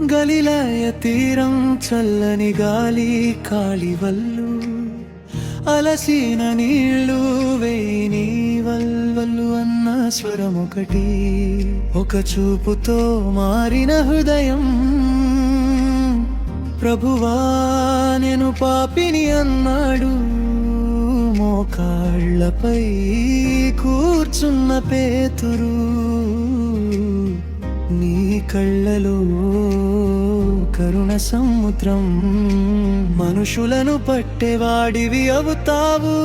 గలిలయ తీరం చల్లని గాలి కాళివల్లు అలసిన నీళ్ళు వేయి వల్వల్లు అన్న స్వరమొకటి ఒక చూపుతో మారిన హృదయం ప్రభువా నేను పాపిని అన్నాడు మోకాళ్ళపై కూర్చున్న పేతురు నీ కళ్ళలో కరుణ సముద్రం మనుషులను పట్టేవాడివి అవుతావు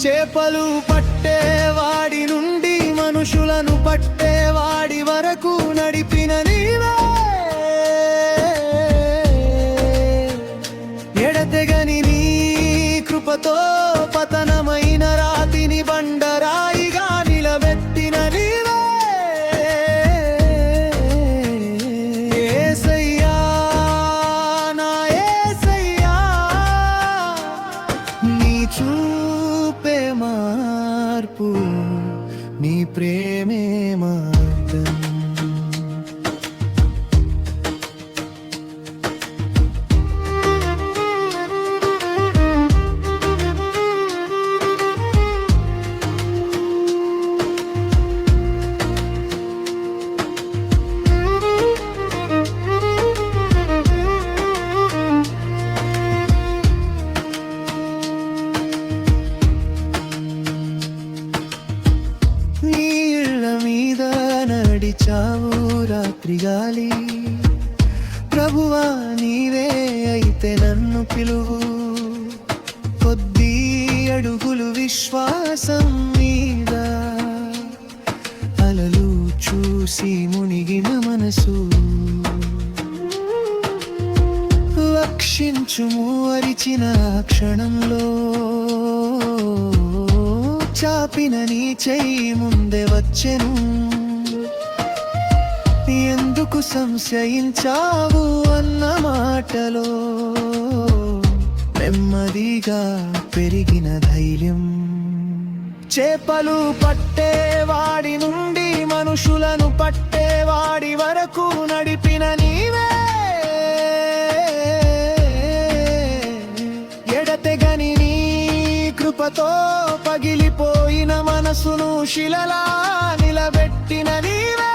చేపలు పట్టేవాడి నుండి మనుషులను పట్టేవాడి వరకు నడిపిన నీవే ఎడతెగని నీ కృపతో పతనమైన రాతిని బండరాయిగా నిలబెట్టిన నీవే యేసయ్యా నా యేసయ్యా నీ చూపే మార్పు నీ ప్రేమే మార్గం నడిచావు రాత్రి గాలి ప్రభువా నీవే అయితే నన్ను పిలువు కొద్ది అడుగులు విశ్వాసం మీద అలలు చూసి మునిగిన మనసు లక్షించుము అరిచిన క్షణంలో చాపిన నీ చెయ్యి ముందే వచ్చెను ఎందుకు సంశయించావు అన్న మాటలో నెమ్మదిగా పెరిగిన ధైర్యం చేపలు పట్టేవాడి నుండి మనుషులను పట్టేవాడి వరకు నడిపిన నీవే ఎడతెగని నీ కృపతో పగిలిపోయిన మనసును శిలలా నిలబెట్టిన నీవే